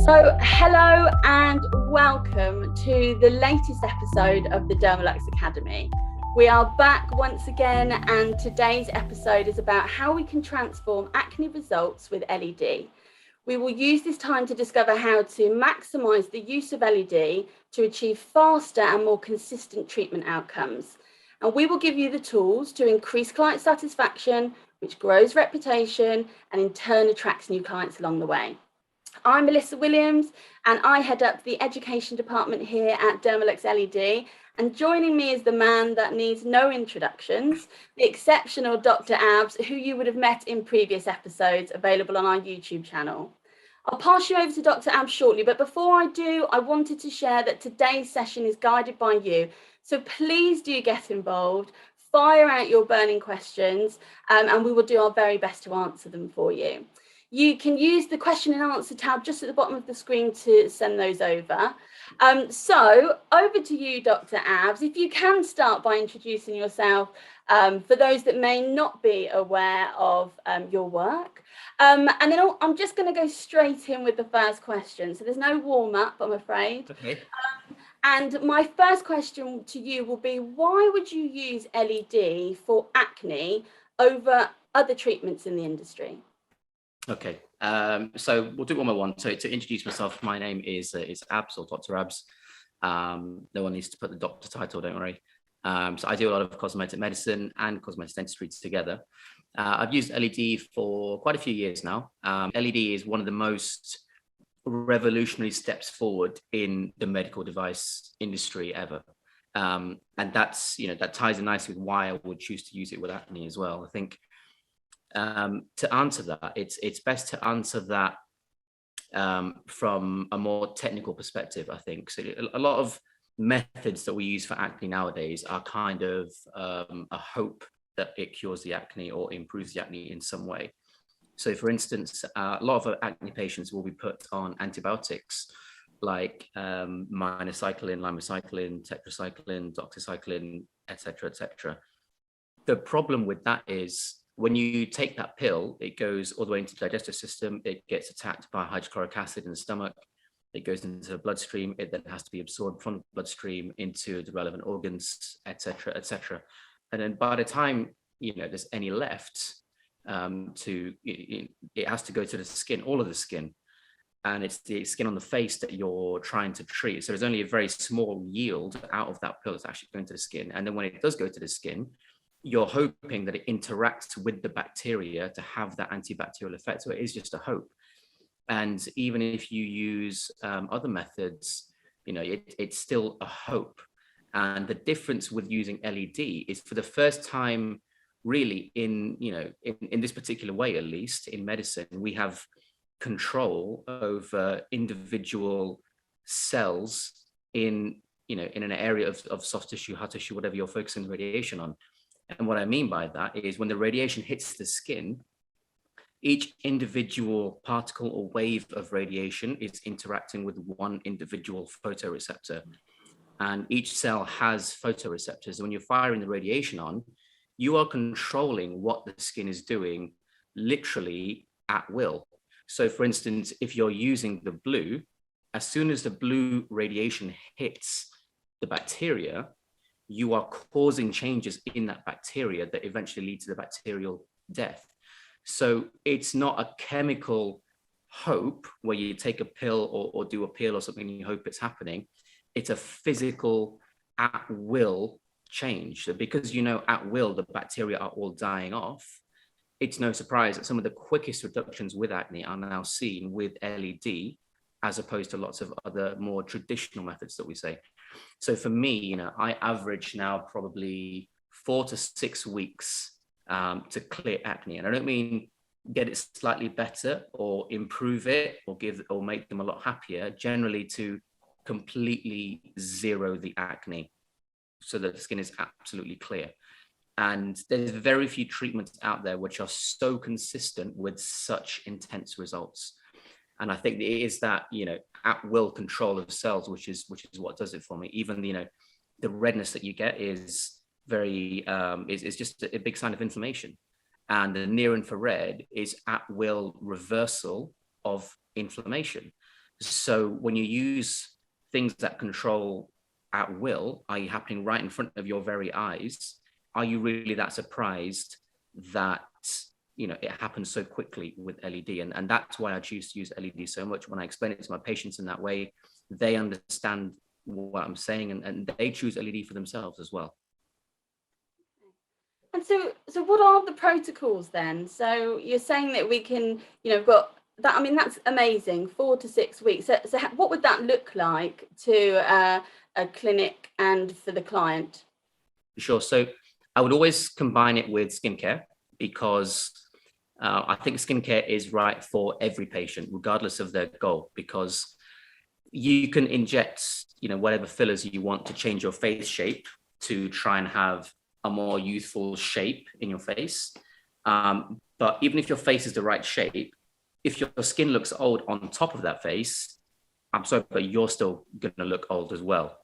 So hello and welcome to the latest episode of the Dermalux Academy. We are back once again, and today's episode is about how we can transform acne results with LED. We will use this time to discover how to maximise the use of LED to achieve faster and more consistent treatment outcomes. And we will give you the tools to increase client satisfaction, which grows reputation and in turn attracts new clients along the way. I'm Melissa Williams and I head up the education department here at Dermalux LED, and joining me is the man that needs no introductions, the exceptional Dr. Abs, who you would have met in previous episodes available on our YouTube channel. I'll pass you over to Dr. Abs shortly, but before I do, I wanted to share that today's session is guided by you. So please do get involved, fire out your burning questions, and we will do our very best to answer them for you. You can use the question and answer tab just at the bottom of the screen to send those over. So over to you, Dr. Abs. If you can start by introducing yourself for those that may not be aware of your work. And then I'm just going to go straight in with the first question. So there's no warm up, I'm afraid. Okay. And my first question to you will be, why would you use LED for acne over other treatments in the industry? Okay, so we'll do one by one. So to introduce myself, my name is Absal, Dr. Abs. No one needs to put the doctor title, don't worry. So I do a lot of cosmetic medicine and cosmetic dentistry together. I've used LED for quite a few years now. LED is one of the most revolutionary steps forward in the medical device industry ever. And that's, that ties in nicely with why I would choose to use it with acne as well. I think to answer that, it's best to answer that from a more technical perspective, I think. So a lot of methods that we use for acne nowadays are kind of a hope that it cures the acne or improves the acne in some way. So for instance, a lot of acne patients will be put on antibiotics like minocycline, limecycline, tetracycline, doxycycline, etc., etc. The problem with that is, when you take that pill, it goes all the way into the digestive system. It gets attacked by hydrochloric acid in the stomach. It goes into the bloodstream. It then has to be absorbed from the bloodstream into the relevant organs, etc., etc. And then by the time there's any left, it has to go to the skin, all of the skin, and it's the skin on the face that you're trying to treat. So there's only a very small yield out of that pill that's actually going to the skin. And then when it does go to the skin, you're hoping that it interacts with the bacteria to have that antibacterial effect. So it is just a hope. And even if you use other methods, it's still a hope. And the difference with using LED is, for the first time, really in this particular way, at least in medicine, we have control over individual cells in an area of soft tissue, hard tissue, whatever you're focusing the radiation on. And what I mean by that is, when the radiation hits the skin, each individual particle or wave of radiation is interacting with one individual photoreceptor. And each cell has photoreceptors. And when you're firing the radiation on, you are controlling what the skin is doing literally at will. So for instance, if you're using the blue, as soon as the blue radiation hits the bacteria, you are causing changes in that bacteria that eventually lead to the bacterial death. So it's not a chemical hope where you take a pill or do a peel or something and you hope it's happening. It's a physical at will change. So because at will the bacteria are all dying off, it's no surprise that some of the quickest reductions with acne are now seen with LED, as opposed to lots of other more traditional methods that we say. So for me, I average now probably 4 to 6 weeks to clear acne. And I don't mean get it slightly better or improve it or make them a lot happier, generally to completely zero the acne so that the skin is absolutely clear. And there's very few treatments out there which are so consistent with such intense results. And I think it is that, at will control of cells, which is what does it for me. Even, the redness that you get is is just a big sign of inflammation. And the near infrared is at will reversal of inflammation. So when you use things that control at will, are you happening right in front of your very eyes? Are you really that surprised that it happens so quickly with LED? And that's why I choose to use LED so much. When I explain it to my patients in that way, they understand what I'm saying, and they choose LED for themselves as well. And so what are the protocols then? So you're saying that we can, got that. I mean, that's amazing. 4 to 6 weeks. So what would that look like to a clinic and for the client? Sure. So I would always combine it with skincare, because I think skincare is right for every patient, regardless of their goal, because you can inject, whatever fillers you want to change your face shape to try and have a more youthful shape in your face. But even if your face is the right shape, if your skin looks old on top of that face, I'm sorry, but you're still going to look old as well.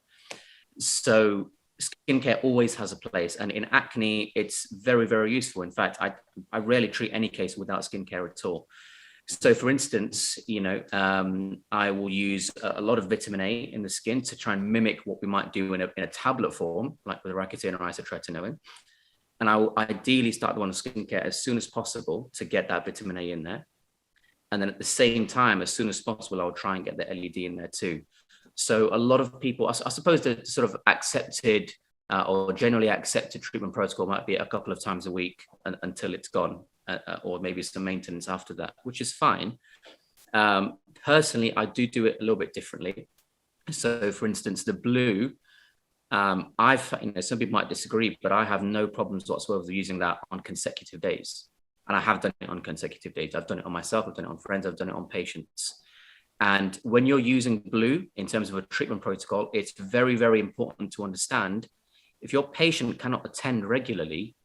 So skincare always has a place. And in acne, it's very, very useful. In fact, I rarely treat any case without skincare at all. So for instance, I will use a lot of vitamin A in the skin to try and mimic what we might do in a tablet form, like with Rosacea or isotretinoin. And I will ideally start the one on skincare as soon as possible to get that vitamin A in there. And then at the same time, as soon as possible, I'll try and get the LED in there too. So a lot of people, I suppose the sort of accepted or generally accepted treatment protocol might be a couple of times a week until it's gone. Or maybe some maintenance after that, which is fine. Personally, I do it a little bit differently. So for instance, the blue, some people might disagree, but I have no problems whatsoever with using that on consecutive days. And I have done it on consecutive days. I've done it on myself, I've done it on friends, I've done it on patients. And when you're using blue in terms of a treatment protocol, it's very, very important to understand if your patient cannot attend regularly,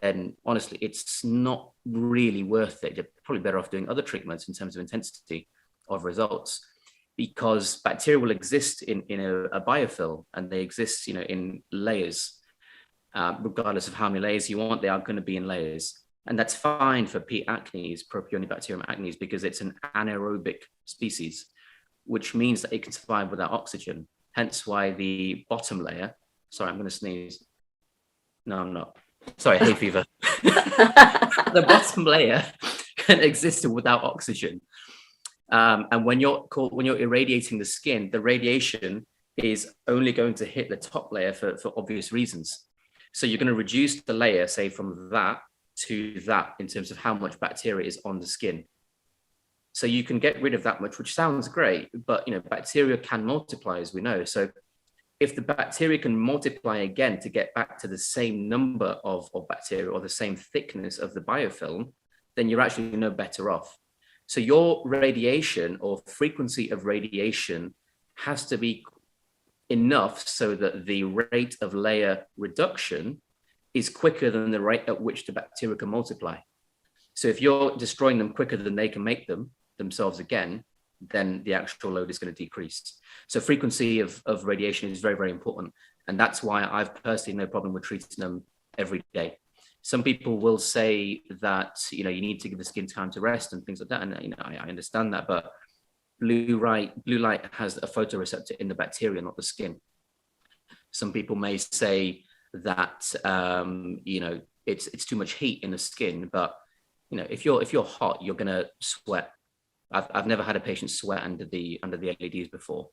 then honestly, it's not really worth it. You're probably better off doing other treatments in terms of intensity of results, because bacteria will exist in a biofilm, and they exist, in layers. Regardless of how many layers you want, they are going to be in layers. And that's fine for P. acnes, Propionibacterium acnes, because it's an anaerobic species, which means that it can survive without oxygen. Hence why the bottom layer, sorry, I'm going to sneeze. No, I'm not. Sorry, hay fever. The bottom layer can exist without oxygen. And when you're irradiating the skin, the radiation is only going to hit the top layer for obvious reasons. So you're going to reduce the layer, say, from that to that in terms of how much bacteria is on the skin. So you can get rid of that much, which sounds great, but bacteria can multiply, as we know. So if the bacteria can multiply again to get back to the same number of bacteria or the same thickness of the biofilm, then you're actually no better off. So your radiation or frequency of radiation has to be enough so that the rate of layer reduction is quicker than the rate at which the bacteria can multiply. So if you're destroying them quicker than they can make themselves again, then the actual load is going to decrease. So frequency of radiation is very, very important. And that's why I've personally no problem with treating them every day. Some people will say that, you need to give the skin time to rest and things like that. And, I understand that, but blue light has a photoreceptor in the bacteria, not the skin. Some people may say that, it's too much heat in the skin, but, if you're hot, you're going to sweat. I've never had a patient sweat under the LEDs before.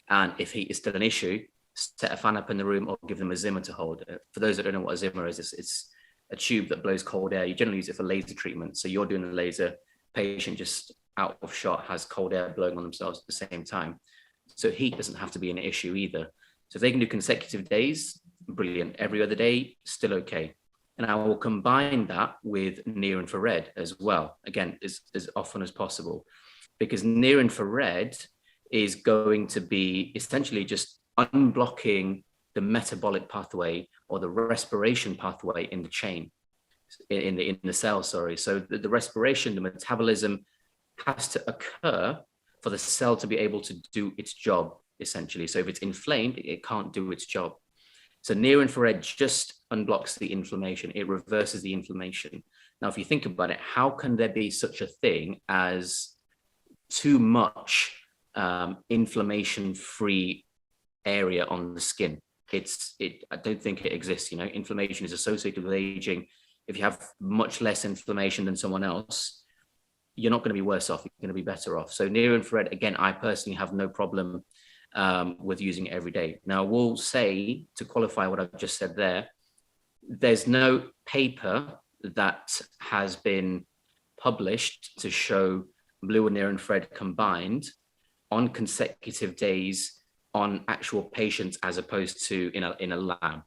And if heat is still an issue, set a fan up in the room or give them a Zimmer to hold. For those that don't know what a Zimmer is, it's a tube that blows cold air. You generally use it for laser treatment. So you're doing the laser, patient just out of shot has cold air blowing on themselves at the same time. So heat doesn't have to be an issue either. So if they can do consecutive days, brilliant. Every other day, still okay. And I will combine that with near infrared as well, again, as often as possible, because near infrared is going to be essentially just unblocking the metabolic pathway or the respiration pathway in the chain, in the cell, sorry. So the respiration, the metabolism has to occur for the cell to be able to do its job, essentially. So if it's inflamed, it can't do its job. So near infrared just unblocks the inflammation. It reverses the inflammation. Now, if you think about it, how can there be such a thing as too much inflammation-free area on the skin. I don't think it exists. Inflammation is associated with aging. If you have much less inflammation than someone else, you're not going to be worse off. You're going to be better off. So near infrared, again, I personally have no problem with using it every day. Now, I will say, to qualify what I've just said there, there's no paper that has been published to show blue and near infrared combined on consecutive days on actual patients as opposed to in a lab.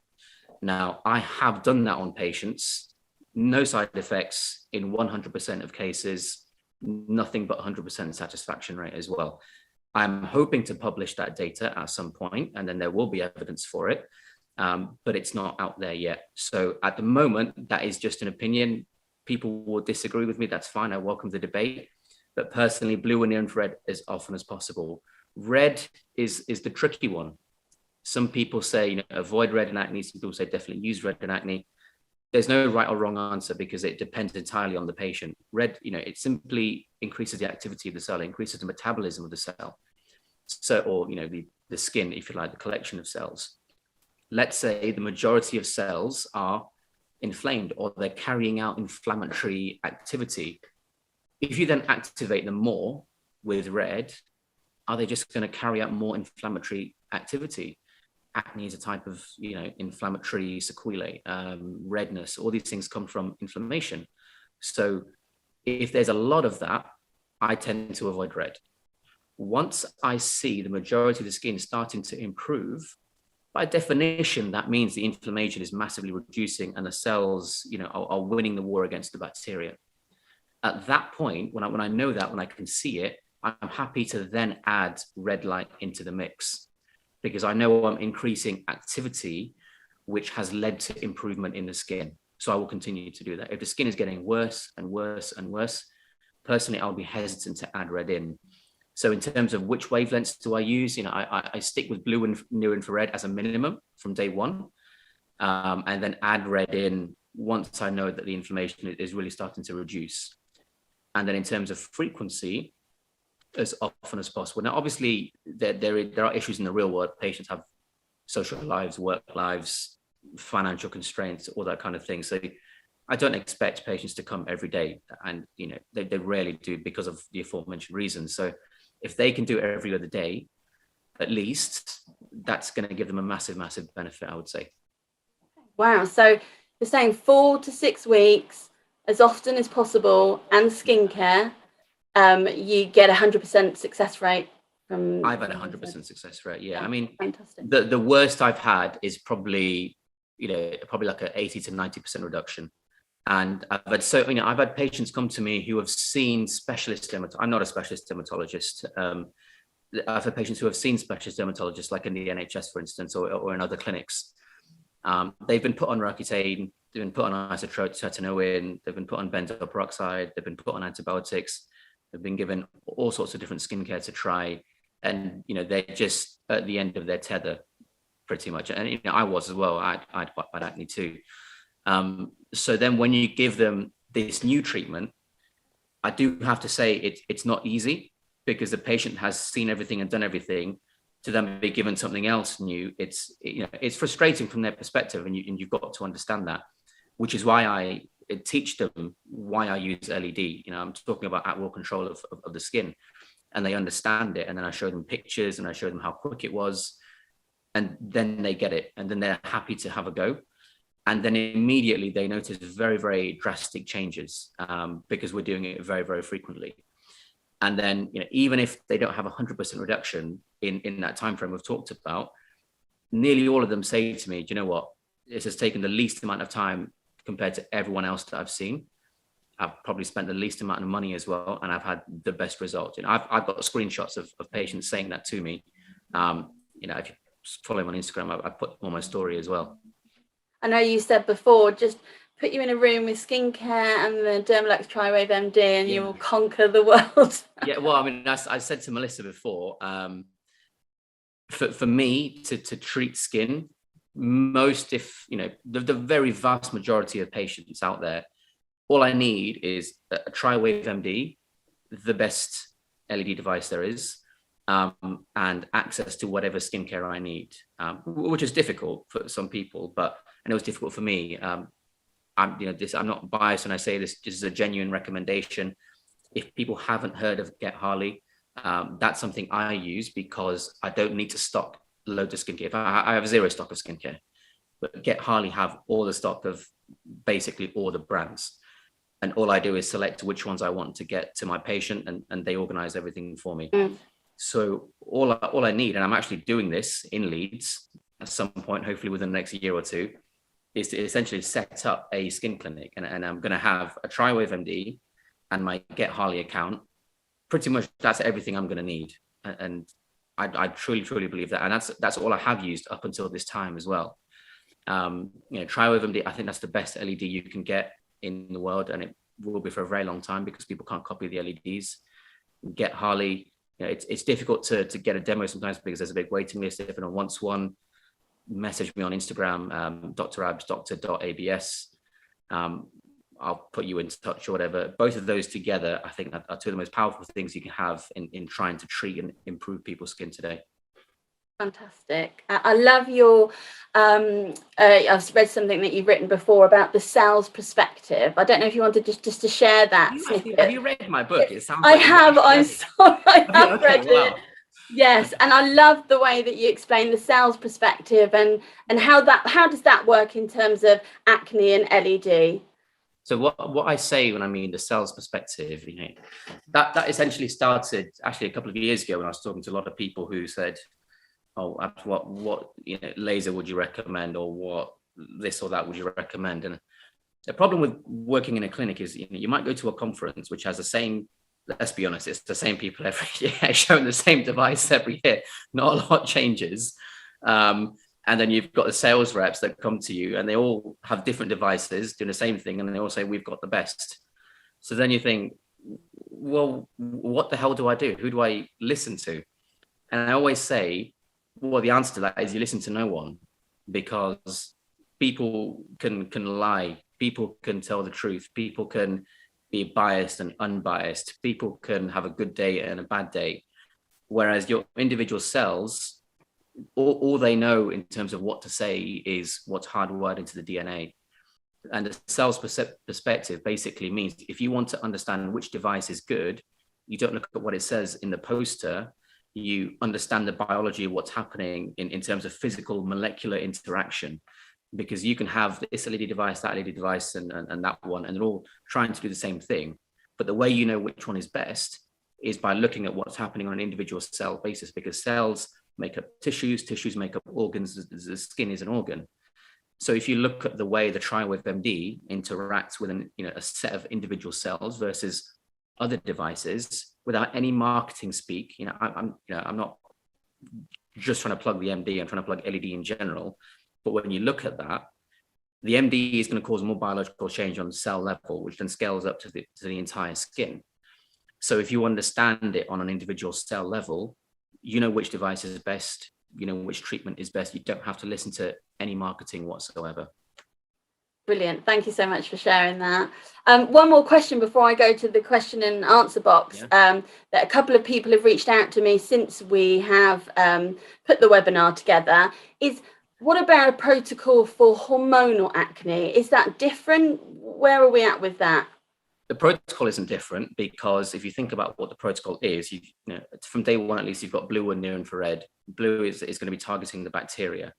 Now, I have done that on patients, no side effects in 100% of cases, nothing but 100% satisfaction rate as well. I'm hoping to publish that data at some point, and then there will be evidence for it, but it's not out there yet. So at the moment, that is just an opinion. People will disagree with me. That's fine. I welcome the debate. But personally, blue and near infrared as often as possible. Red is the tricky one. Some people say, avoid red in acne. Some people say definitely use red in acne. There's no right or wrong answer because it depends entirely on the patient. Red, it simply increases the activity of the cell, it increases the metabolism of the cell. So, or, the skin, if you like, the collection of cells. Let's say the majority of cells are inflamed or they're carrying out inflammatory activity. If you then activate them more with red, are they just going to carry out more inflammatory activity? Acne is a type of, inflammatory sequelae, redness, all these things come from inflammation. So if there's a lot of that, I tend to avoid red. Once I see the majority of the skin starting to improve, by definition, that means the inflammation is massively reducing and the cells, are winning the war against the bacteria. At that point, when I know that, when I can see it, I'm happy to then add red light into the mix because I know I'm increasing activity, which has led to improvement in the skin. So I will continue to do that. If the skin is getting worse and worse and worse, personally, I'll be hesitant to add red in. So in terms of which wavelengths do I use, I stick with blue and near infrared as a minimum from day one, and then add red in once I know that the inflammation is really starting to reduce. And then in terms of frequency, as often as possible. Now, obviously, there are issues in the real world. Patients have social lives, work lives, financial constraints, all that kind of thing. So I don't expect patients to come every day, and they rarely do because of the aforementioned reasons. So if they can do it every other day, at least, that's going to give them a massive, massive benefit, I would say. Wow. So you're saying 4 to 6 weeks, as often as possible, and skincare, you get 100% success rate from. I've had 100% success rate. Yeah. I mean, fantastic. The worst I've had is probably like an 80 to 90% reduction. And I've had patients come to me who have seen specialist dermatologists. I'm not a specialist dermatologist. I've had patients who have seen specialist dermatologists, like in the NHS, for instance, or in other clinics. They've been put on Roaccutane, they've been put on isotretinoin, they've been put on benzoyl peroxide, they've been put on antibiotics, they've been given all sorts of different skincare to try, and they're just at the end of their tether, pretty much. And I was as well. I had quite bad acne too. So then when you give them this new treatment, I do have to say it's not easy because the patient has seen everything and done everything. To then be given something else new, it's frustrating from their perspective, and you've got to understand that, which is why I teach them why I use LED. I'm talking about at-will control of the skin, and they understand it. And then I show them pictures and I show them how quick it was, and then they get it, and then they're happy to have a go. And then immediately they notice very, very drastic changes because we're doing it very, very frequently. And then, even if they don't have 100% reduction in that time frame we've talked about, nearly all of them say to me, do you know what? This has taken the least amount of time compared to everyone else that I've seen. I've probably spent the least amount of money as well, and I've had the best results. I've got screenshots of patients saying that to me. If you follow me on Instagram, I put on my story as well. I know you said before, just put you in a room with skincare and the Dermalux Triwave MD, and you will conquer the world. Yeah, well, I mean, I said to Melissa before, for me to treat skin, the very vast majority of patients out there, all I need is a Triwave MD, the best LED device there is, and access to whatever skincare I need, which is difficult for some people, but and it was difficult for me. I'm not biased when I say this. This is a genuine recommendation. If people haven't heard of Get Harley, that's something I use because I don't need to stock loads of skincare. If I have zero stock of skincare, but Get Harley have all the stock of basically all the brands. And all I do is select which ones I want to get to my patient, and they organize everything for me. So all I need, and I'm actually doing this in Leeds at some point, hopefully within the next year or two, is to essentially set up a skin clinic. And I'm going to have a Triwave MD and my Get Harley account. Pretty much that's everything I'm going to need. And I truly, truly believe that. And that's all I have used up until this time as well. Triwave MD, I think that's the best LED you can get in the world, and it will be for a very long time because people can't copy the LEDs. Get Harley, it's difficult to get a demo sometimes because there's a big waiting list. If anyone wants one, message me on Instagram, drabs.abs. I'll put you in touch or whatever. Both of those together, I think, are two of the most powerful things you can have in trying to treat and improve people's skin today. Fantastic. I love your, I've read something that you've written before about the sales perspective. I don't know if you wanted just to share that. Have you read my book? It sounds I have. I'm sorry. I have read it. Yes, and I love the way that you explain the sales perspective and how does that work in terms of acne and LED? So what I say when I mean the sales perspective, that essentially started actually a couple of years ago when I was talking to a lot of people who said, oh, what laser would you recommend, or what this or that would you recommend? And the problem with working in a clinic is you might go to a conference which has the same, let's be honest, it's the same people every year showing the same device every year. Not a lot changes. And then you've got the sales reps that come to you and they all have different devices doing the same thing. And they all say, we've got the best. So then you think, well, what the hell do I do? Who do I listen to? And I always say, well, the answer to that is you listen to no one, because people can lie. People can tell the truth. People can be biased and unbiased. People can have a good day and a bad day. Whereas your individual cells, all they know in terms of what to say is what's hardwired into the DNA. And the cells perspective basically means if you want to understand which device is good, you don't look at what it says in the poster. You understand the biology of what's happening in terms of physical molecular interaction, because you can have this LED device, that LED device, and that one, and they're all trying to do the same thing. But the way you know which one is best is by looking at what's happening on an individual cell basis, because cells make up tissues, tissues make up organs, the skin is an organ. So if you look at the way the Triwave MD interacts with a set of individual cells versus other devices, without any marketing speak, I'm not just trying to plug the MD, I'm trying to plug LED in general. But when you look at that, the MD is going to cause more biological change on the cell level, which then scales up to the entire skin. So if you understand it on an individual cell level, you know which device is best, you know which treatment is best. You don't have to listen to any marketing whatsoever. Brilliant. Thank you so much for sharing that. One more question before I go to the question and answer box. That a couple of people have reached out to me since we have put the webinar together is, what about a protocol for hormonal acne? Is that different? Where are we at with that? The protocol isn't different, because if you think about what the protocol is, from day one at least, you've got blue and near infrared. Blue is going to be targeting the bacteria.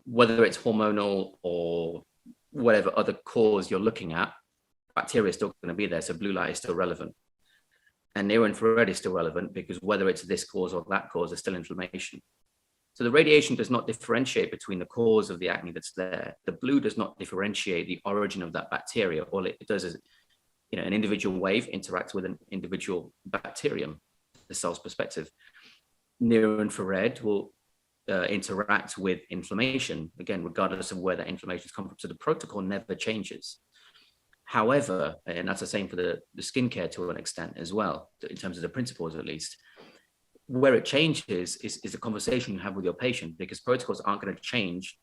Whether it's hormonal or whatever other cause you're looking at, bacteria is still going to be there. So blue light is still relevant. And near infrared is still relevant, because whether it's this cause or that cause, there's still inflammation. So the radiation does not differentiate between the cause of the acne that's there. The blue does not differentiate the origin of that bacteria. All it does is, an individual wave interacts with an individual bacterium, the cell's perspective. Near infrared will interact with inflammation, again, regardless of where that inflammation has come from. So the protocol never changes. However, and that's the same for the skincare to an extent as well, in terms of the principles at least, where it changes is the conversation you have with your patient, because protocols aren't going to change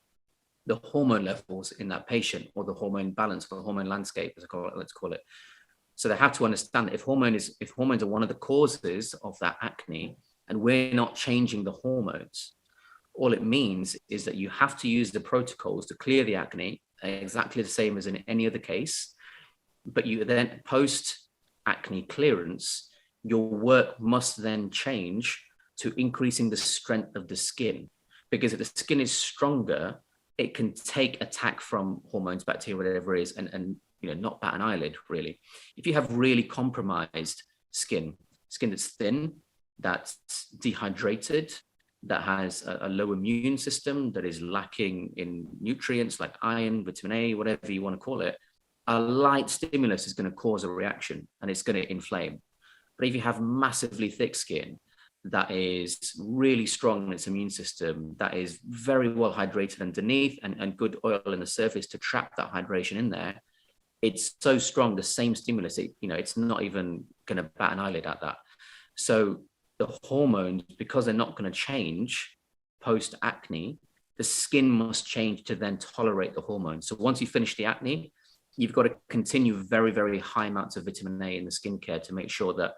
the hormone levels in that patient, or the hormone balance, or the hormone landscape, let's call it. So they have to understand that if hormones are one of the causes of that acne, and we're not changing the hormones. All it means is that you have to use the protocols to clear the acne, exactly the same as in any other case. But you then, post acne clearance, your work must then change to increasing the strength of the skin. Because if the skin is stronger, it can take attack from hormones, bacteria, whatever it is, and not bat an eyelid, really. If you have really compromised skin that's thin, that's dehydrated, that has a low immune system, that is lacking in nutrients like iron, vitamin A, whatever you want to call it, a light stimulus is going to cause a reaction and it's going to inflame. But if you have massively thick skin that is really strong in its immune system, that is very well hydrated underneath, and good oil in the surface to trap that hydration in there, it's so strong, the same stimulus, it's not even going to bat an eyelid at that. So the hormones, because they're not going to change post acne, the skin must change to then tolerate the hormones. So once you finish the acne, you've got to continue very, very high amounts of vitamin A in the skincare to make sure that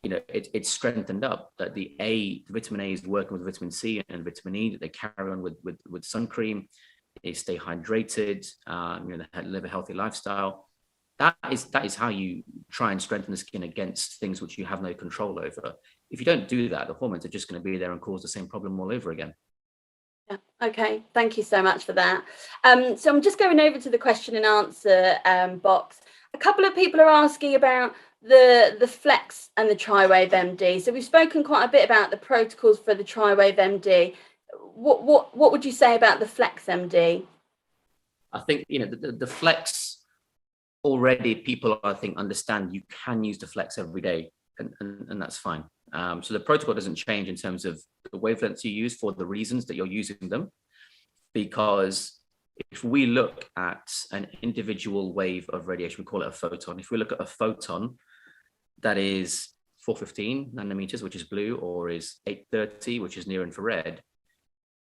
it's strengthened up, that the vitamin A is working with vitamin C and vitamin E, that they carry on with sun cream, they stay hydrated, live a healthy lifestyle. That is how you try and strengthen the skin against things which you have no control over. If you don't do that, the hormones are just going to be there and cause the same problem all over again. Yeah. Okay, thank you so much for that. So I'm just going over to the question and answer box. A couple of people are asking about the Flex and the Triwave MD. So we've spoken quite a bit about the protocols for the Triwave MD. What would you say about the Flex MD? I think the Flex, already people, I think, understand you can use the Flex every day, and that's fine. So the protocol doesn't change in terms of the wavelengths you use for the reasons that you're using them, because if we look at an individual wave of radiation, we call it a photon. If we look at a photon that is 415 nanometers, which is blue, or is 830, which is near infrared,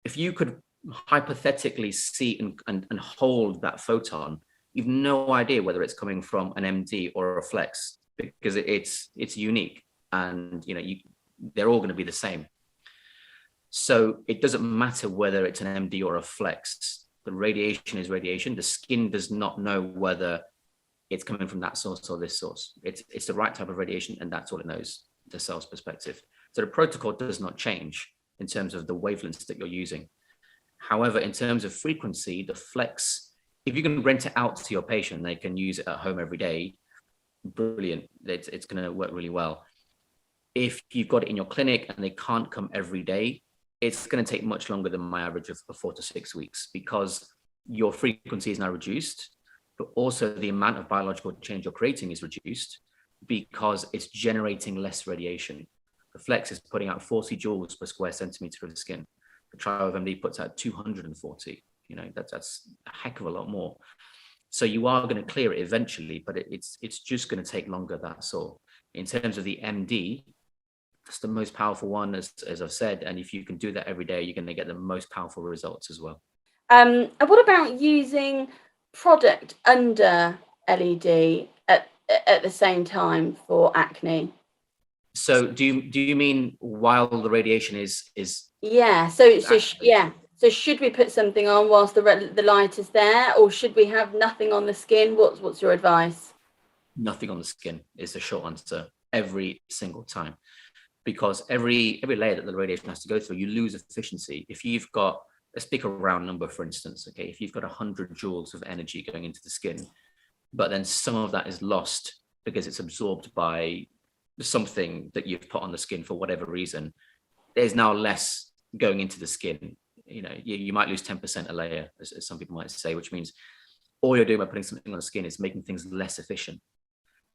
if you could hypothetically see and hold that photon, you've no idea whether it's coming from an MD or a Flex, because it's unique, and they're all going to be the same. So it doesn't matter whether it's an MD or a Flex. The radiation is radiation. The skin does not know whether it's coming from that source or this source. It's the right type of radiation, and that's all it knows, the cell's perspective. So the protocol does not change in terms of the wavelengths that you're using. However, in terms of frequency, the Flex, if you can rent it out to your patient, they can use it at home every day, brilliant. It's going to work really well. If you've got it in your clinic and they can't come every day, it's going to take much longer than my average of 4 to 6 weeks, because your frequency is now reduced, but also the amount of biological change you're creating is reduced because it's generating less radiation. The Flex is putting out 40 joules per square centimeter of the skin. The Triwave MD puts out 240. That's a heck of a lot more. So you are going to clear it eventually, but it's just going to take longer, that's all. In terms of the MD, it's the most powerful one, as I've said, and if you can do that every day, you're going to get the most powerful results as well. And what about using product under LED at the same time for acne? So do you mean while the radiation is? Yeah. So should we put something on whilst the light is there, or should we have nothing on the skin? What's your advice? Nothing on the skin is the short answer every single time, because every layer that the radiation has to go through, you lose efficiency. If you've got, let's pick a round number, for instance, okay, if you've got 100 joules of energy going into the skin, but then some of that is lost because it's absorbed by something that you've put on the skin for whatever reason, there's now less going into the skin. You might lose 10% a layer, as some people might say, which means all you're doing by putting something on the skin is making things less efficient.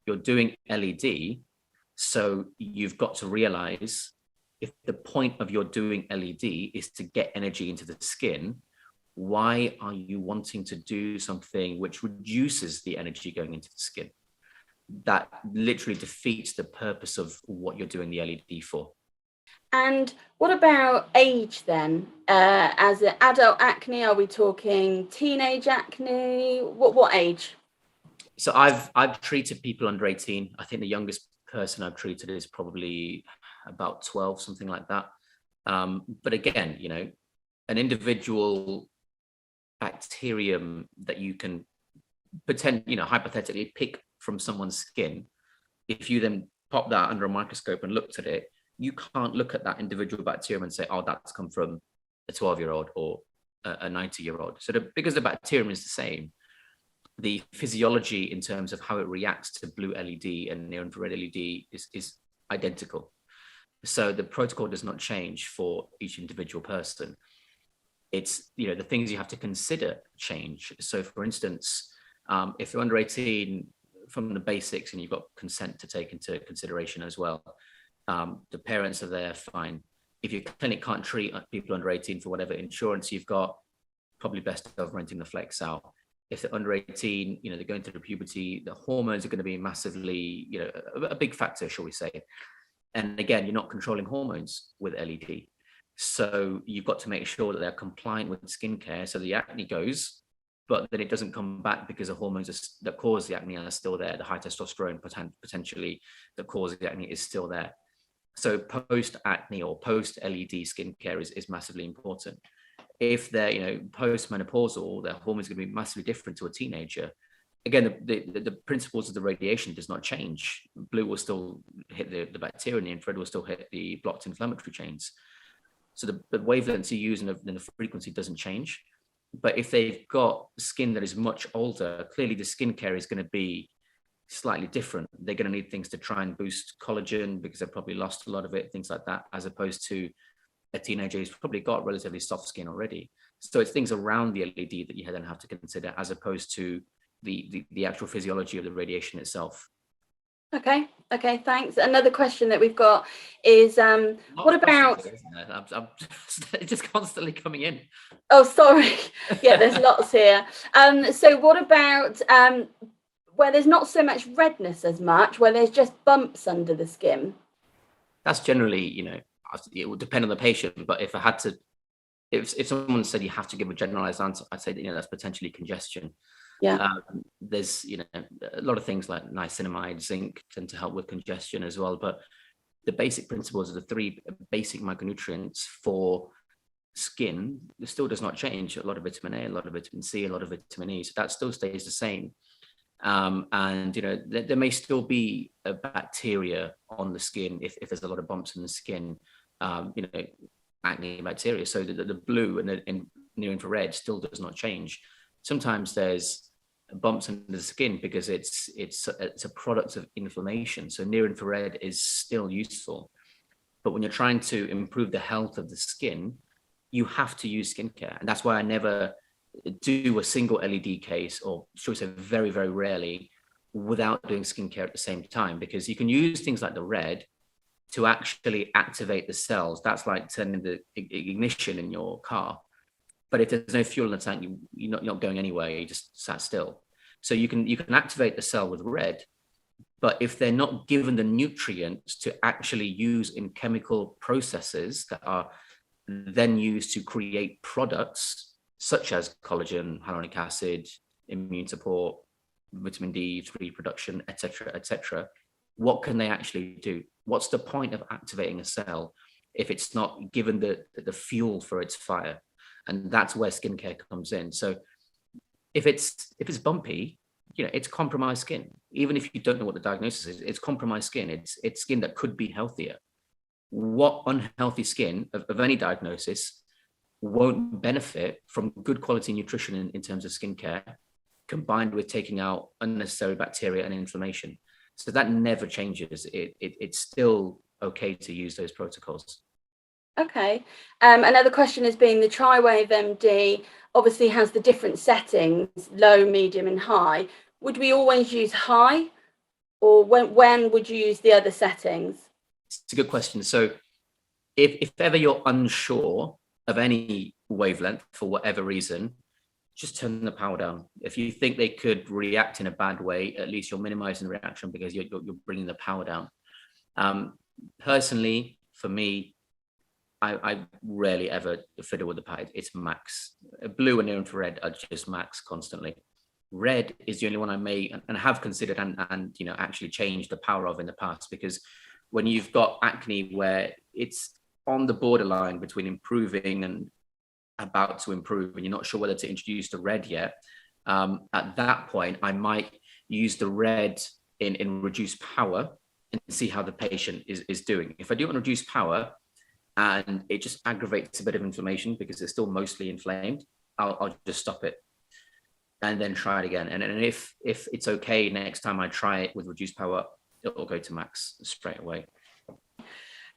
You're doing LED, so you've got to realize, if the point of your doing LED is to get energy into the skin, why are you wanting to do something which reduces the energy going into the skin? That literally defeats the purpose of what you're doing the LED for. And what about age then? As an adult acne, are we talking teenage acne? What age? So I've treated people under 18. I think the youngest person I've treated is probably about 12, something like that. But again, you know, an individual bacterium that you can hypothetically pick from someone's skin, if you then pop that under a microscope and looked at it, you can't look at that individual bacterium and say, oh, that's come from a 12-year-old or a 90-year-old. So because the bacterium is the same, the physiology in terms of how it reacts to blue LED and near infrared LED is identical. So the protocol does not change for each individual person. It's, you know, the things you have to consider change. So for instance, if you're under 18, from the basics, and you've got consent to take into consideration as well, the parents are there, fine. If your clinic can't treat people under 18 for whatever insurance you've got, probably best of renting the flex out. If they're under 18, you know, they're going through puberty, the hormones are going to be massively, you know, a big factor, shall we say. And again, you're not controlling hormones with LED. So you've got to make sure that they're compliant with skincare. So the acne goes, but then it doesn't come back because the hormones that cause the acne are still there. The high testosterone potentially that causes the acne is still there. So post-acne or post-LED skincare is massively important. If they're, you know, post-menopausal, their hormones are going to be massively different to a teenager. Again, the principles of the radiation does not change. Blue will still hit the bacteria, and the infrared will still hit the blocked inflammatory chains. So the wavelengths you use and the frequency doesn't change. But if they've got skin that is much older, clearly the skincare is going to be slightly different. They're going to need things to try and boost collagen because they've probably lost a lot of it, things like that, as opposed to a teenager who's probably got relatively soft skin already. So it's things around the LED that you then have to consider, as opposed to the actual physiology of the radiation itself. Okay, thanks. Another question that we've got is, what about... I'm just constantly coming in. Oh, sorry. Yeah, there's lots here. So what about where there's not so much redness as much, where there's just bumps under the skin? That's generally, you know, it would depend on the patient, but if I had to, if someone said you have to give a generalized answer, I'd say that, you know, that's potentially congestion. Yeah. There's, you know, a lot of things like niacinamide, zinc tend to help with congestion as well, but the basic principles of the three basic micronutrients for skin, it still does not change. A lot of vitamin A, a lot of vitamin C, a lot of vitamin E, so that still stays the same. And, you know, there may still be a bacteria on the skin if there's a lot of bumps in the skin, you know, acne bacteria. So the blue and the near infrared still does not change. Sometimes there's bumps under the skin because it's a product of inflammation. So near infrared is still useful. But when you're trying to improve the health of the skin, you have to use skincare. And that's why I never do a single LED case, or should we say very, very rarely, without doing skincare at the same time, because you can use things like the red to actually activate the cells. That's like turning the ignition in your car. But if there's no fuel in the tank, you're not going anywhere, you just sat still. So you can activate the cell with red, but if they're not given the nutrients to actually use in chemical processes that are then used to create products such as collagen, hyaluronic acid, immune support, vitamin D3 production, etc., what can they actually do? What's the point of activating a cell if it's not given the fuel for its fire? And that's where skincare comes in. So if it's bumpy, you know, it's compromised skin. Even if you don't know what the diagnosis is, it's compromised skin. It's skin that could be healthier. What unhealthy skin of any diagnosis won't benefit from good quality nutrition in terms of skincare, combined with taking out unnecessary bacteria and inflammation? So that never changes. It's still okay to use those protocols. Okay. Another question has been, the Triwave MD obviously has the different settings, low, medium and high. Would we always use high, or when would you use the other settings? It's a good question. So if ever you're unsure of any wavelength for whatever reason, just turn the power down. If you think they could react in a bad way, at least you're minimizing the reaction because you're bringing the power down. Personally, for me, I rarely ever fiddle with the power. It's max. Blue and near infrared are just max constantly. Red is the only one I may and have considered and you know, actually changed the power of in the past, because when you've got acne where it's on the borderline between improving and about to improve, and you're not sure whether to introduce the red yet, at that point, I might use the red in reduced power and see how the patient is doing. If I do it on reduced power and it just aggravates a bit of inflammation because it's still mostly inflamed, I'll just stop it and then try it again. And if it's okay, next time I try it with reduced power, it'll go to max straight away.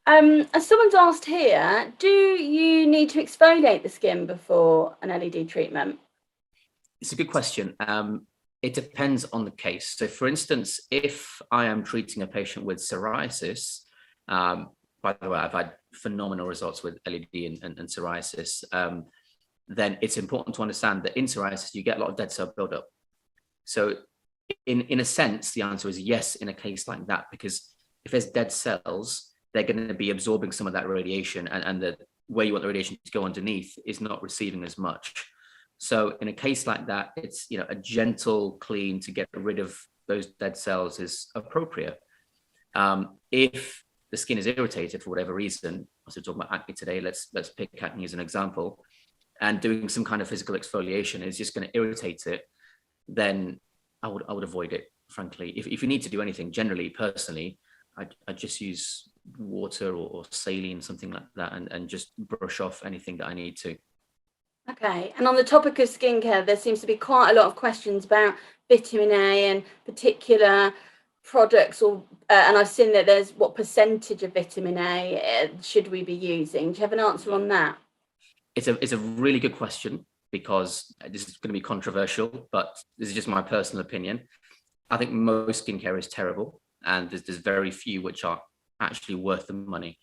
As someone's asked here, do you need to exfoliate the skin before an LED treatment? It's a good question. It depends on the case. So for instance, if I am treating a patient with psoriasis, by the way, I've had phenomenal results with LED and psoriasis, then it's important to understand that in psoriasis, you get a lot of dead cell buildup. So in a sense, the answer is yes in a case like that, because if there's dead cells, they're going to be absorbing some of that radiation, and the where you want the radiation to go underneath is not receiving as much. So in a case like that, it's, you know, a gentle clean to get rid of those dead cells is appropriate. If the skin is irritated for whatever reason, also talking about acne today, let's pick acne as an example, and doing some kind of physical exfoliation is just going to irritate it, then I would avoid it, frankly. If you need to do anything, generally, personally, I just use water or saline, something like that, and just brush off anything that I need to. Okay, and on the topic of skincare, there seems to be quite a lot of questions about vitamin A and particular products, or and I've seen that there's what percentage of vitamin A should we be using? Do you have an answer on that? It's a really good question, because this is going to be controversial, but this is just my personal opinion. I think most skincare is terrible, and there's very few which are actually worth the money.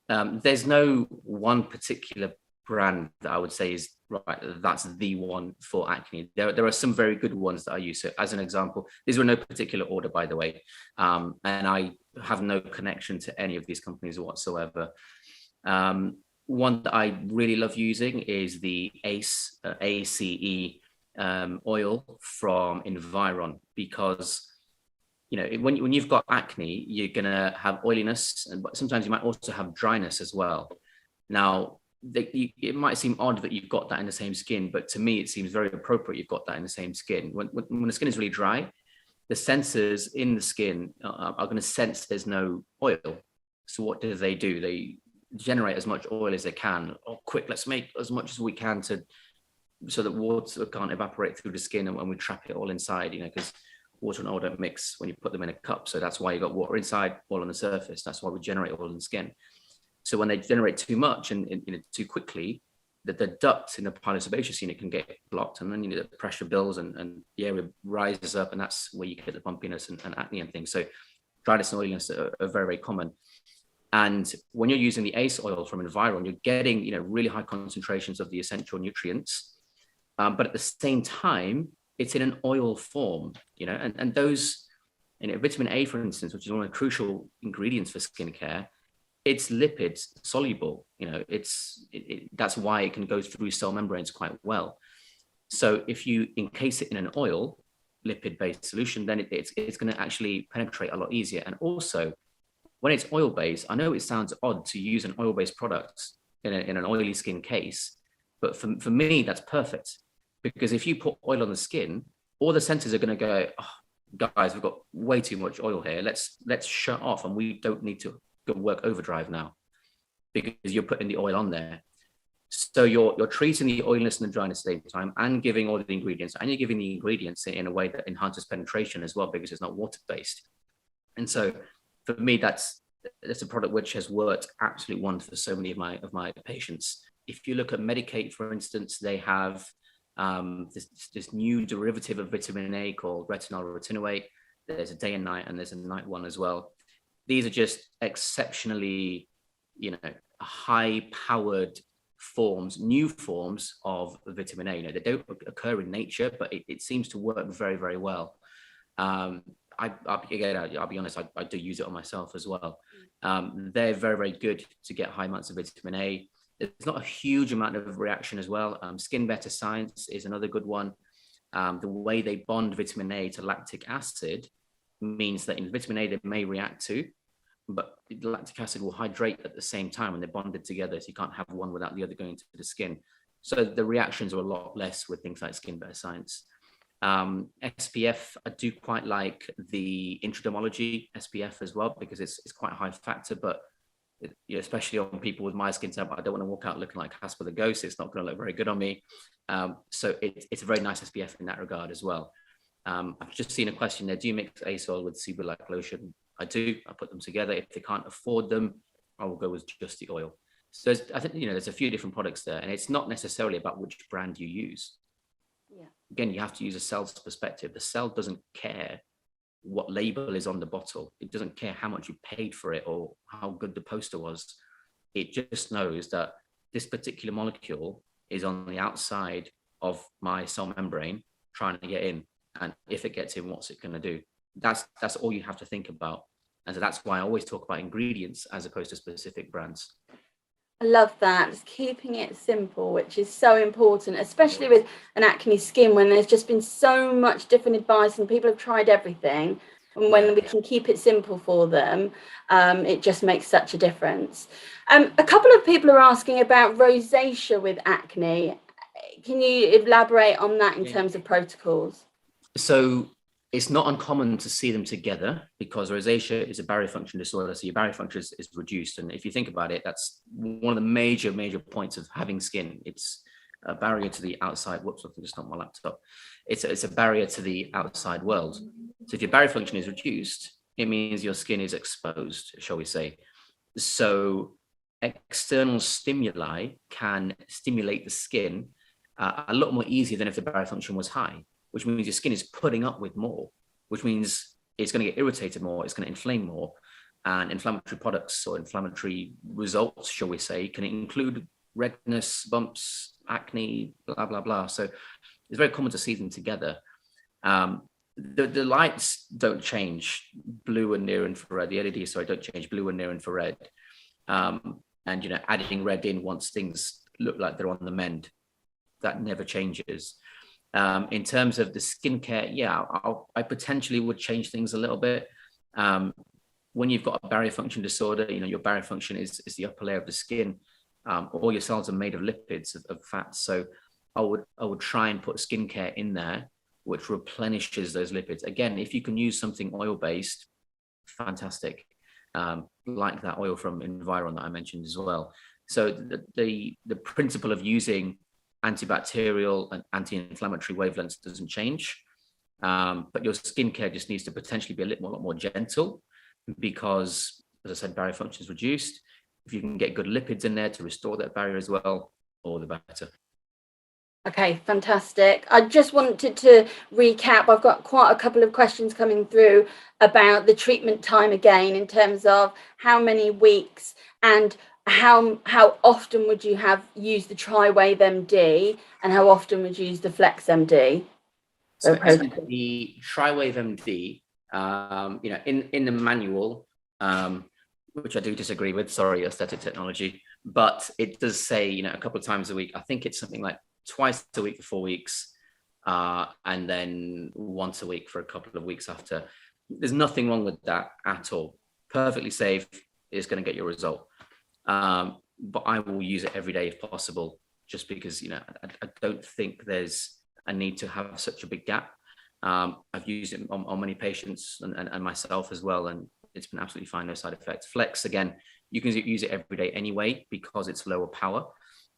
There's no one particular brand that I would say is right, that's the one for acne. There are some very good ones that I use. So as an example, these were no particular order, by the way, and I have no connection to any of these companies whatsoever. One that I really love using is the ACE oil from Environ, because you know, when you've got acne, you're gonna have oiliness, but sometimes you might also have dryness as well. Now, it might seem odd that you've got that in the same skin, but to me, it seems very appropriate you've got that in the same skin. When the skin is really dry, the sensors in the skin are going to sense there's no oil. So what do? They generate as much oil as they can. Oh, quick, let's make as much as we can so that water can't evaporate through the skin, and we trap it all inside, you know, because water and oil don't mix when you put them in a cup. So that's why you got water inside, oil on the surface. That's why we generate oil in the skin. So when they generate too much and too quickly, the duct in the pilosebaceous unit can get blocked, and then the pressure builds and the area rises up, and that's where you get the bumpiness and acne and things. So dryness and oiliness are very, very common. And when you're using the ACE oil from Environ, you're getting really high concentrations of the essential nutrients, but at the same time, it's in an oil form, and those, vitamin A, for instance, which is one of the crucial ingredients for skincare, it's lipid soluble. That's why it can go through cell membranes quite well. So if you encase it in an oil, lipid-based solution, then it's going to actually penetrate a lot easier. And also, when it's oil-based, I know it sounds odd to use an oil-based product in an oily skin case, but for me, that's perfect. Because if you put oil on the skin, all the sensors are going to go, oh, guys, we've got way too much oil here. Let's shut off, and we don't need to go work overdrive now because you're putting the oil on there. So you're treating the oiliness and the dryness at the same time, and giving all the ingredients, and you're giving the ingredients in a way that enhances penetration as well, because it's not water-based. And so for me, that's a product which has worked absolutely wonderful for so many of my patients. If you look at Medicate, for instance, they have this new derivative of vitamin A called retinol retinoate. There's a day and night, and there's a night one as well. These are just exceptionally, high-powered forms, new forms of vitamin A. They don't occur in nature, but it seems to work very, very well. I'll be honest, I do use it on myself as well. They're very, very good to get high amounts of vitamin A. There's not a huge amount of reaction as well. Skin Better Science is another good one. The way they bond vitamin A to lactic acid means that in vitamin A they may react to, but the lactic acid will hydrate at the same time when they're bonded together. So you can't have one without the other going into the skin. So the reactions are a lot less with things like Skin Better Science. SPF, I do quite like the intradermology SPF as well, because it's quite a high factor, but especially on people with my skin type, I don't want to walk out looking like Casper the Ghost. It's not going to look very good on me. So it's a very nice SPF in that regard as well. I've just seen a question there. Do you mix Ace oil with sea black lotion? I do. I put them together. If they can't afford them, I will go with just the oil. So I think, there's a few different products there, and it's not necessarily about which brand you use. Yeah. Again, you have to use a cell's perspective. The cell doesn't care what label is on the bottle. It doesn't care how much you paid for it or how good the poster was. It just knows that this particular molecule is on the outside of my cell membrane trying to get in. And if it gets in, what's it going to do? That's all you have to think about. And so that's why I always talk about ingredients as opposed to specific brands. I love that. Just keeping it simple, which is so important, especially with an acne skin, when there's just been so much different advice and people have tried everything. And when we can keep it simple for them, it just makes such a difference. A couple of people are asking about rosacea with acne. Can you elaborate on that in terms of protocols? So it's not uncommon to see them together, because rosacea is a barrier function disorder. So your barrier function is reduced. And if you think about it, that's one of the major points of having skin. It's a barrier to the outside. Whoops, I think it's not my laptop. It's a barrier to the outside world. So if your barrier function is reduced, it means your skin is exposed, shall we say. So external stimuli can stimulate the skin a lot more easier than if the barrier function was high, which means your skin is putting up with more, which means it's going to get irritated more, it's going to inflame more. And inflammatory products or inflammatory results, shall we say, can include redness, bumps, acne, blah, blah, blah. So it's very common to see them together. The lights don't change, blue and near infrared. The LEDs, don't change, blue and near infrared. And, adding red in once things look like they're on the mend, that never changes. In terms of the skincare, I potentially would change things a little bit. When you've got a barrier function disorder, your barrier function is the upper layer of the skin. All your cells are made of lipids, of fats. So I would try and put skincare in there, which replenishes those lipids. Again, if you can use something oil-based, fantastic. Like that oil from Environ that I mentioned as well. So the principle of using antibacterial and anti-inflammatory wavelengths doesn't change, but your skincare just needs to potentially be a lot more gentle, because, as I said, barrier function is reduced. If you can get good lipids in there to restore that barrier as well, all the better. Okay, fantastic. I just wanted to recap. I've got quite a couple of questions coming through about the treatment time again, in terms of how many weeks and how often would you have used the Triwave MD, and how often would you use the Flex MD? So the Triwave MD, in the manual, which I do disagree with, sorry, aesthetic technology, but it does say, a couple of times a week. I think it's something like twice a week for 4 weeks, and then once a week for a couple of weeks after. There's nothing wrong with that at all. Perfectly safe, is going to get your result. But I will use it every day if possible, just because, I don't think there's a need to have such a big gap. I've used it on many patients and myself as well, and it's been absolutely fine, no side effects. Flex, again, you can use it every day anyway, because it's lower power.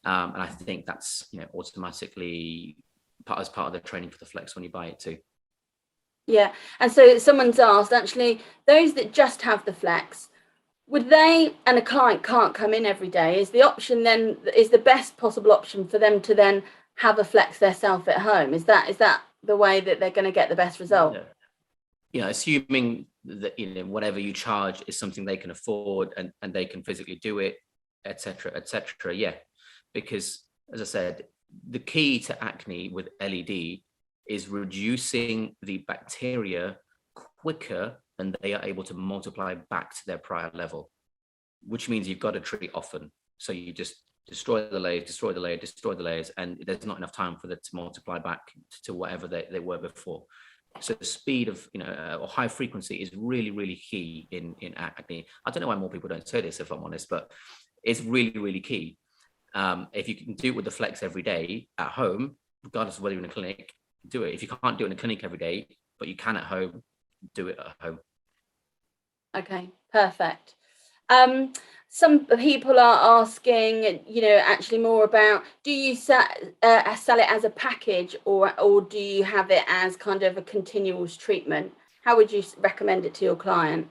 And I think that's, automatically as part of the training for the Flex when you buy it too. Yeah. And so someone's asked, actually, those that just have the Flex, would they, and a client can't come in every day, is the best possible option for them to then have a Flex themselves at home? Is that the way that they're going to get the best result? Yeah, assuming that, whatever you charge is something they can afford and they can physically do it, etc., etc. Yeah. Because, as I said, the key to acne with LED is reducing the bacteria quicker than they are able to multiply back to their prior level, which means you've got to treat often. So you just destroy the layers, and there's not enough time for them to multiply back to whatever they were before. So the speed of, or high frequency is really, really key in acne. I don't know why more people don't say this, if I'm honest, but it's really, really key. If you can do it with the flex every day at home, regardless of whether you're in a clinic, do it. If you can't do it in a clinic every day, but you can at home, do it at home. Okay, perfect. Some people are asking, actually more about, do you sell it as a package, or do you have it as kind of a continuous treatment? How would you recommend it to your client?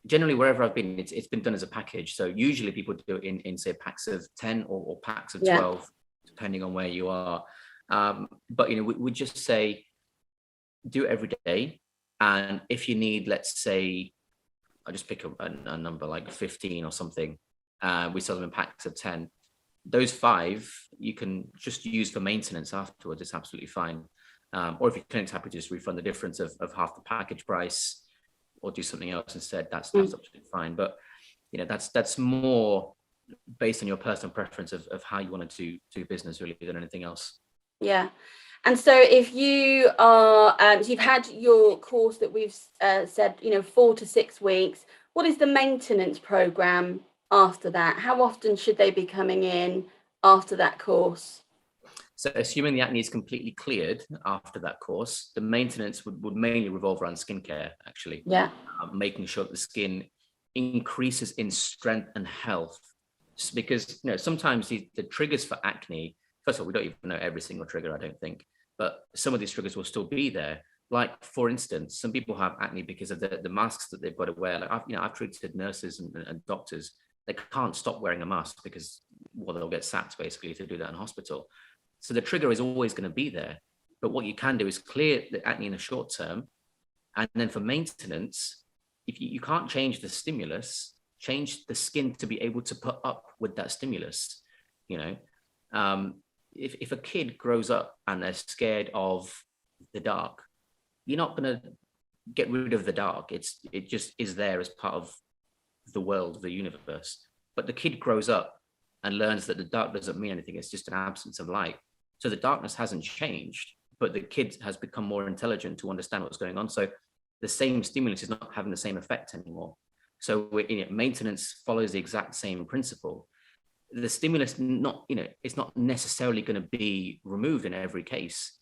Generally, wherever I've been, it's been done as a package. So usually people do it in say packs of 10 or packs of 12, depending on where you are. But we just say do it every day. And if you need, let's say, I'll just pick a number like 15 or something. We sell them in packs of 10. Those 5 you can just use for maintenance afterwards. It's absolutely fine. Or if your clinic's happy to just refund the difference of half the package price, or do something else instead, that's absolutely fine. But that's more based on your personal preference of how you want to do business, really, than anything else. Yeah. And so if you are, so you've had your course that we've said, 4 to 6 weeks, what is the maintenance program after that? How often should they be coming in after that course? So assuming the acne is completely cleared after that course, the maintenance would mainly revolve around skincare, actually. Yeah. Making sure that the skin increases in strength and health. Because sometimes the triggers for acne, first of all, we don't even know every single trigger, I don't think, but some of these triggers will still be there. Like, for instance, some people have acne because of the masks that they've got to wear. Like I've treated nurses and doctors. They can't stop wearing a mask because, well, they'll get sacked basically to do that in hospital. So the trigger is always going to be there. But what you can do is clear the acne in the short term. And then for maintenance, if you can't change the stimulus, change the skin to be able to put up with that stimulus. If a kid grows up and they're scared of the dark, you're not going to get rid of the dark. It just is there as part of the world, the universe. But the kid grows up and learns that the dark doesn't mean anything. It's just an absence of light. So the darkness hasn't changed, but the kid has become more intelligent to understand what's going on. So the same stimulus is not having the same effect anymore. So maintenance follows the exact same principle. The stimulus, it's not necessarily going to be removed in every case,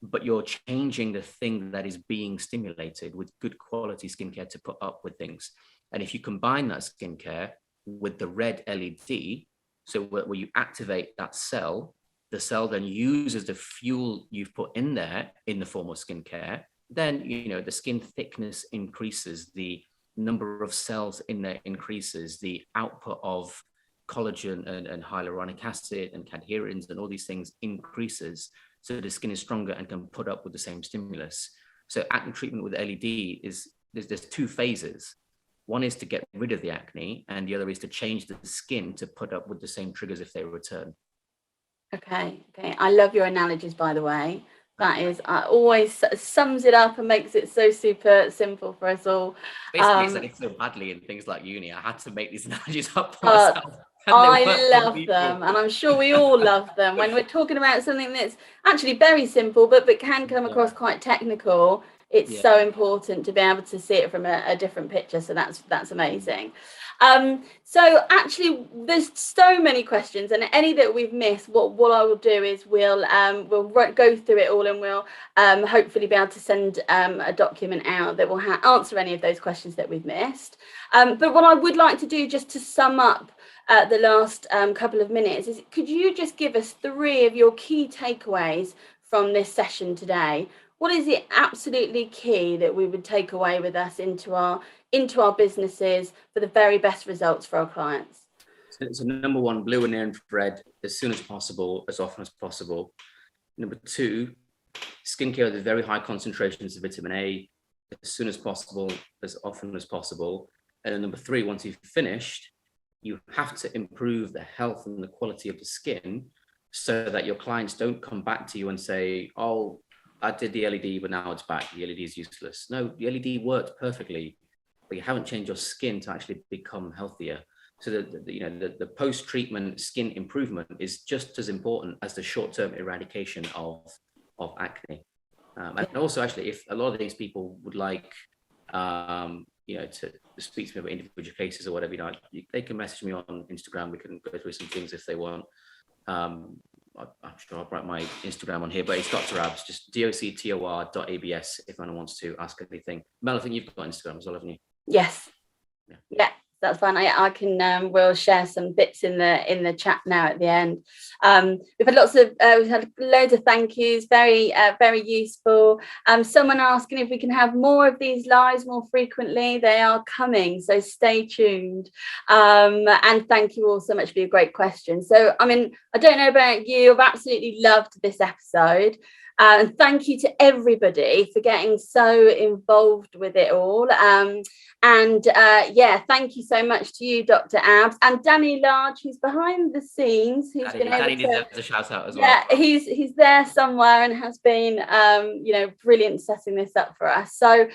but you're changing the thing that is being stimulated with good quality skincare to put up with things. And if you combine that skincare with the red LED, so where you activate that cell, the cell then uses the fuel you've put in there in the form of skincare, then the skin thickness increases, the number of cells in there increases, the output of collagen and hyaluronic acid and cadherins and all these things increases, so the skin is stronger and can put up with the same stimulus. So acne treatment with LED there's 2 phases. One is to get rid of the acne, and the other is to change the skin to put up with the same triggers if they return. Okay. I love your analogies, by the way. That is, always sums it up and makes it so super simple for us all. Basically, it's like it's so badly in things like uni. I had to make these analogies up for myself. I love them, and I'm sure we all love them. When we're talking about something that's actually very simple, but can come across quite technical, it's so important to be able to see it from a different picture. So that's amazing. So actually, there's so many questions, and any that we've missed, what I will do is we'll go through it all, and we'll hopefully be able to send a document out that will answer any of those questions that we've missed. But what I would like to do, just to sum up the last couple of minutes, is could you just give us 3 of your key takeaways from this session today? What is it absolutely key that we would take away with us into our businesses for the very best results for our clients? So number 1, blue and near infrared as soon as possible, as often as possible. Number 2, skincare with very high concentrations of vitamin A as soon as possible, as often as possible. And then number 3, once you've finished, you have to improve the health and the quality of the skin so that your clients don't come back to you and say, oh, I did the LED, but now it's back. The LED is useless. No, the LED worked perfectly, but you haven't changed your skin to actually become healthier. So the post-treatment skin improvement is just as important as the short-term eradication of acne. And also, actually, if a lot of these people would like, to speak to me about individual cases or whatever, they can message me on Instagram. We can go through some things if they want. I'm sure I'll write my Instagram on here, but it's Dr. Abs, just doctor.abs if anyone wants to ask anything. Mel, I think you've got Instagram as well, haven't you? Yes. Yeah. That's fine. I can we'll share some bits in the chat now at the end. We've had loads of thank yous, very useful. Someone asking if we can have more of these lives more frequently. They are coming, so stay tuned. And thank you all so much for your great questions. So I don't know about you, I've absolutely loved this episode. And thank you to everybody for getting so involved with it all. Thank you so much to you, Dr. Abs, and Danny Large, who's behind the scenes, who's Danny deserves a shout out as well. Yeah, he's there somewhere and has been brilliant setting this up for us. So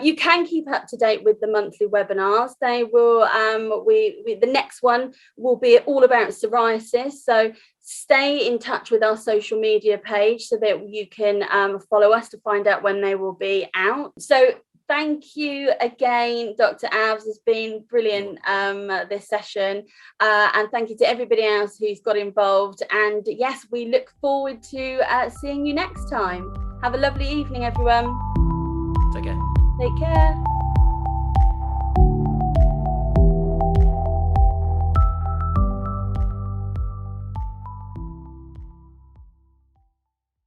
you can keep up to date with the monthly webinars. They will the next one will be all about psoriasis. So stay in touch with our social media page so that you can follow us to find out when they will be out. So thank you again, Dr. Abs. It's been brilliant, this session. And thank you to everybody else who's got involved. And yes, we look forward to seeing you next time. Have a lovely evening, everyone. Take care. Take care.